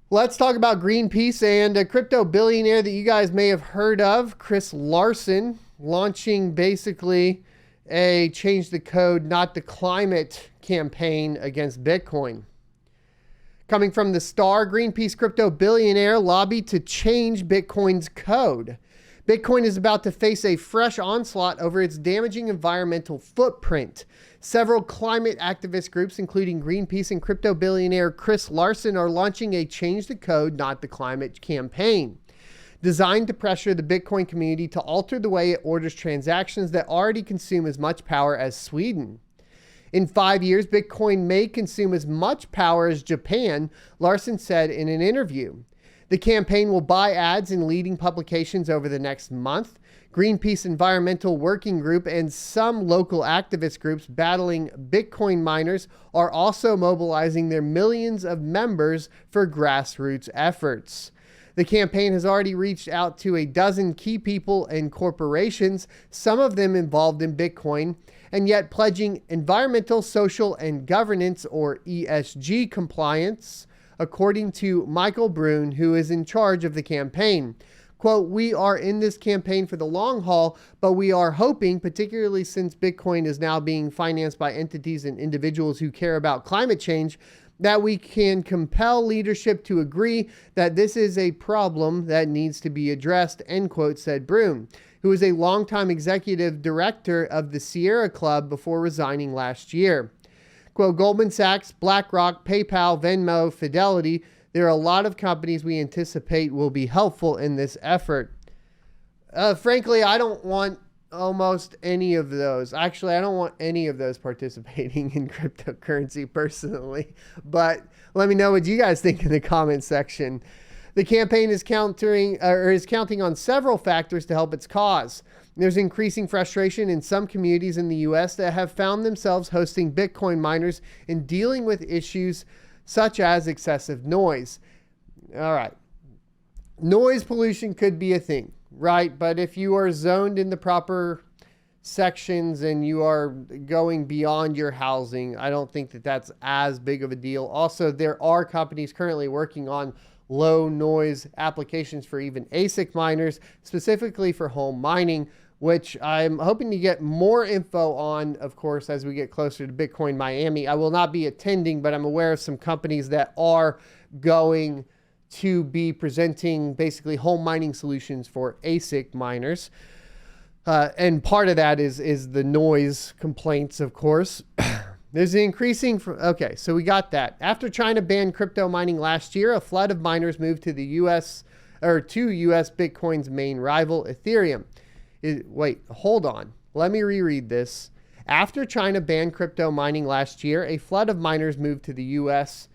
Let's talk about GreenPeace and a crypto billionaire that you guys may have heard of, Chris Larsen, launching basically a change the code, not the climate campaign against Bitcoin. Coming from the Star, GreenPeace crypto billionaire lobbied to change Bitcoin's code. Bitcoin is about to face a fresh onslaught over its damaging environmental footprint. Several climate activist groups, including GreenPeace and crypto billionaire Chris Larsen, are launching a Change the Code, Not the Climate campaign, designed to pressure the Bitcoin community to alter the way it orders transactions that already consume as much power as Sweden. In 5 years, Bitcoin may consume as much power as Japan, Larsen said in an interview. The campaign will buy ads in leading publications over the next month. Greenpeace Environmental Working Group and some local activist groups battling Bitcoin miners are also mobilizing their millions of members for grassroots efforts. The campaign has already reached out to a dozen key people and corporations, some of them involved in Bitcoin, and yet pledging environmental, social, and governance, or ESG compliance, according to Michael Brune, who is in charge of the campaign. Quote, "We are in this campaign for the long haul, but we are hoping, particularly since Bitcoin is now being financed by entities and individuals who care about climate change, that we can compel leadership to agree that this is a problem that needs to be addressed," end quote, said Brune, who is a longtime executive director of the Sierra Club before resigning last year. Quote, "Goldman Sachs, BlackRock, PayPal, Venmo, Fidelity, there are a lot of companies we anticipate will be helpful in this effort." Frankly, I don't want almost any of those. Actually, I don't want any of those participating in cryptocurrency personally. But let me know what you guys think in the comments section. The campaign is counting on several factors to help its cause. There's increasing frustration in some communities in the US that have found themselves hosting Bitcoin miners and dealing with issues such as excessive noise. All right. Noise pollution could be a thing, right? But if you are zoned in the proper sections and you are going beyond your housing, I don't think that that's as big of a deal. Also, there are companies currently working on low noise applications for even ASIC miners, specifically for home mining, which I'm hoping to get more info on, of course, as we get closer to Bitcoin Miami. I will not be attending, but I'm aware of some companies that are going to be presenting basically home mining solutions for ASIC miners. And part of that is the noise complaints, of course. There's an increasing... Okay, so we got that. After China banned crypto mining last year, a flood of miners moved to the U.S. or to U.S. Bitcoin's main rival, Ethereum. Wait, hold on. Let me reread this. After China banned crypto mining last year, a flood of miners moved to the U.S.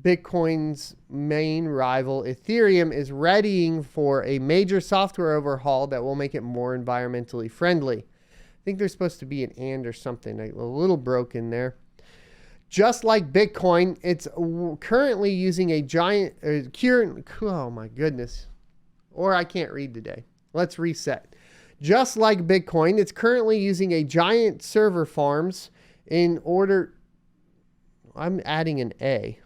Bitcoin's main rival, Ethereum, is readying for a major software overhaul that will make it more environmentally friendly. I think there's supposed to be an and or something, a little broken there. Just like Bitcoin, it's currently using a giant... oh my goodness. Or I can't read today. Let's reset. Just like Bitcoin, it's currently using a giant server farms in order... I'm adding an A.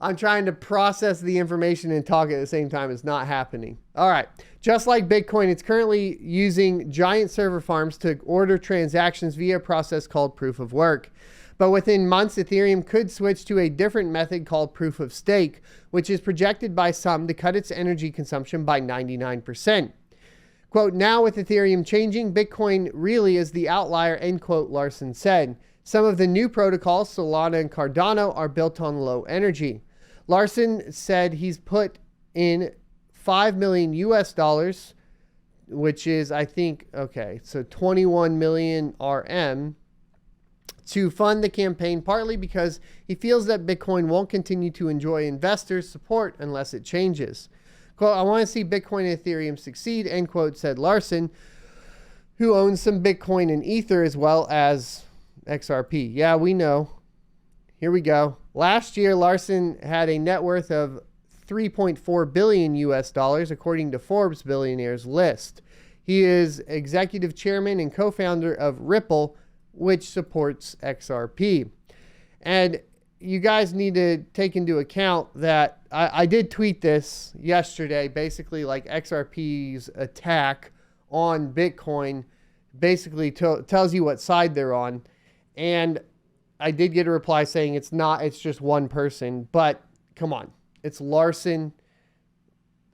I'm trying to process the information and talk at the same time. It's not happening. All right. Just like Bitcoin, it's currently using giant server farms to order transactions via a process called proof of work. But within months, Ethereum could switch to a different method called proof of stake, which is projected by some to cut its energy consumption by 99%. Quote, "Now with Ethereum changing, Bitcoin really is the outlier," end quote, Larsen said. Some of the new protocols, Solana and Cardano, are built on low energy. Larsen said he's put in $5 million US, which is, I think, okay, so 21 million RM, to fund the campaign, partly because he feels that Bitcoin won't continue to enjoy investors' support unless it changes. Quote, "I want to see Bitcoin and Ethereum succeed," end quote, said Larsen, who owns some Bitcoin and Ether as well as XRP. Yeah, we know. Here we go. Last year, Larsen had a net worth of $3.4 billion US, according to Forbes Billionaires list. He is executive chairman and co-founder of Ripple, which supports XRP. And you guys need to take into account that I did tweet this yesterday, basically like XRP's attack on Bitcoin basically tells you what side they're on. And I did get a reply saying it's just one person, but come on, it's Larsen.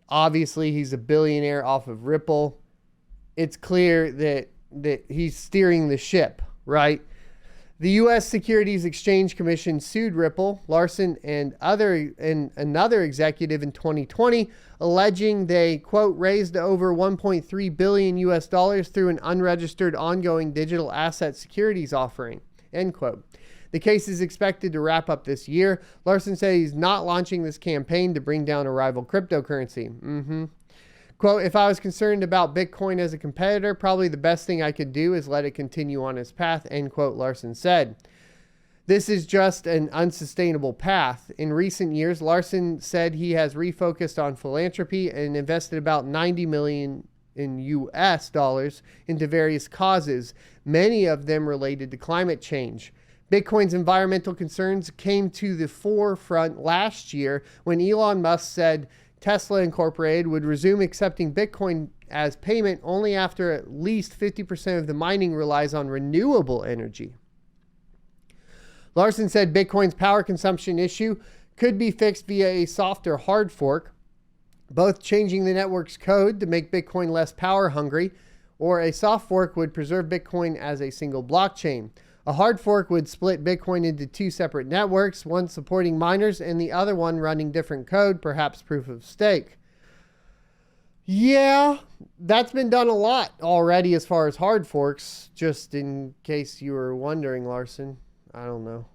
Obviously, he's a billionaire off of Ripple. It's clear that he's steering the ship, right? The U.S. Securities Exchange Commission sued Ripple, Larsen, and another executive in 2020, alleging they, quote, raised over $1.3 billion US through an unregistered ongoing digital asset securities offering, end quote. The case is expected to wrap up this year. Larsen said he's not launching this campaign to bring down a rival cryptocurrency. Quote, if I was concerned about Bitcoin as a competitor, probably the best thing I could do is let it continue on its path, end quote, Larsen said. This is just an unsustainable path. In recent years, Larsen said he has refocused on philanthropy and invested about $90 million in US dollars into various causes, many of them related to climate change. Bitcoin's environmental concerns came to the forefront last year when Elon Musk said Tesla Incorporated would resume accepting Bitcoin as payment only after at least 50% of the mining relies on renewable energy. Larsen said Bitcoin's power consumption issue could be fixed via a soft or hard fork, both changing the network's code to make Bitcoin less power hungry, or a soft fork would preserve Bitcoin as a single blockchain. A hard fork would split Bitcoin into two separate networks, one supporting miners and the other one running different code, perhaps proof of stake. Yeah, that's been done a lot already as far as hard forks, just in case you were wondering, Larsen. I don't know.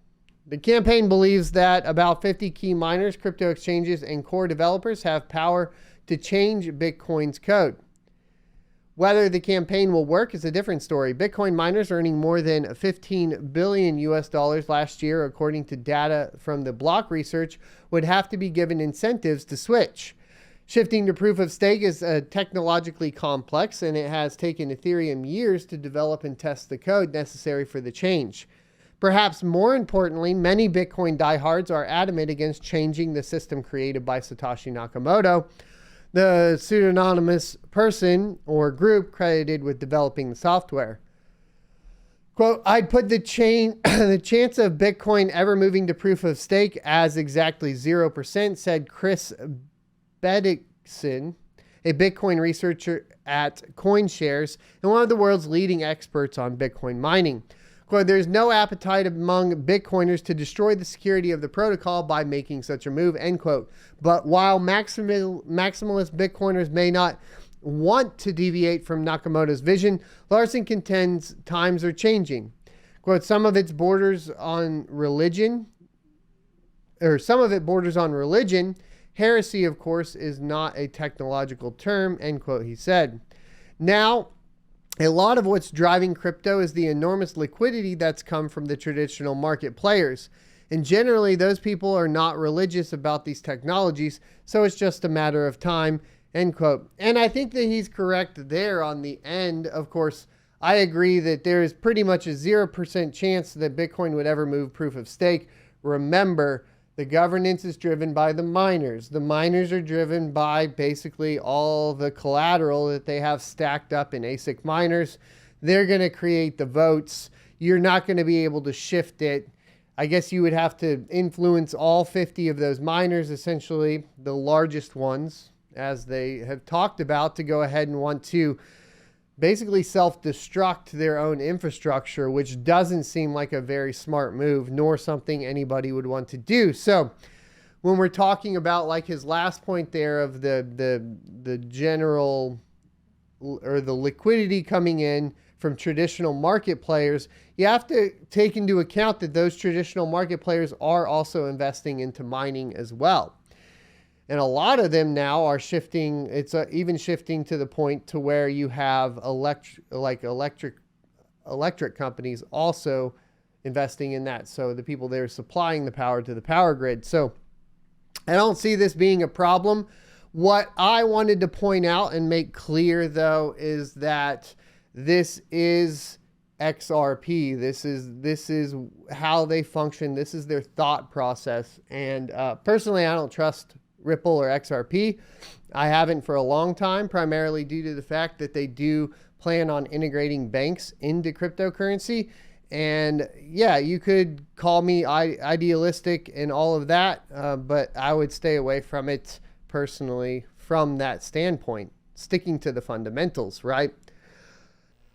The campaign believes that about 50 key miners, crypto exchanges, and core developers have power to change Bitcoin's code. Whether the campaign will work is a different story. Bitcoin miners earning more than 15 billion US dollars last year, according to data from the Block Research, would have to be given incentives to switch. Shifting to proof of stake is technologically complex, and it has taken Ethereum years to develop and test the code necessary for the change. Perhaps more importantly, many Bitcoin diehards are adamant against changing the system created by Satoshi Nakamoto, the pseudonymous person or group credited with developing the software. Quote, I'd put the chance of Bitcoin ever moving to proof of stake as exactly 0%, said Chris Bedixson, a Bitcoin researcher at CoinShares and one of the world's leading experts on Bitcoin mining. Quote, there's no appetite among Bitcoiners to destroy the security of the protocol by making such a move, end quote. But while maximalist Bitcoiners may not want to deviate from Nakamoto's vision, Larsen contends times are changing. Quote, some of it borders on religion. Heresy, of course, is not a technological term, end quote, he said. Now, a lot of what's driving crypto is the enormous liquidity that's come from the traditional market players. And generally, those people are not religious about these technologies, so it's just a matter of time, end quote. And I think that he's correct there on the end. Of course, I agree that there is pretty much a 0% chance that Bitcoin would ever move proof of stake. Remember, the governance is driven by the miners. The miners are driven by basically all the collateral that they have stacked up in ASIC miners. They're going to create the votes. You're not going to be able to shift it. I guess you would have to influence all 50 of those miners, essentially the largest ones, as they have talked about, to go ahead and want to basically self-destruct their own infrastructure, which doesn't seem like a very smart move, nor something anybody would want to do. So when we're talking about like his last point there of the general or the liquidity coming in from traditional market players, you have to take into account that those traditional market players are also investing into mining as well. And a lot of them now are shifting. It's even shifting to the point to where you have electric companies also investing in that. So the people there supplying the power to the power grid. So I don't see this being a problem. What I wanted to point out and make clear, though, is that this is XRP. This is how they function. This is their thought process. And personally, I don't trust Ripple or XRP. I haven't for a long time, primarily due to the fact that they do plan on integrating banks into cryptocurrency. And yeah, you could call me idealistic and all of that, but I would stay away from it personally from that standpoint, sticking to the fundamentals, right?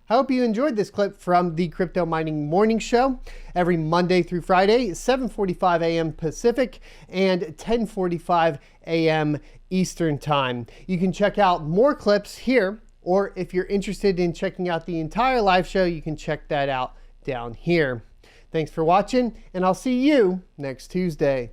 I hope you enjoyed this clip from the Crypto Mining Morning Show every Monday through Friday, 7:45 a.m. Pacific and 10:45 a.m. Eastern Time. You can check out more clips here, or if you're interested in checking out the entire live show, you can check that out down here. Thanks for watching, and I'll see you next Tuesday.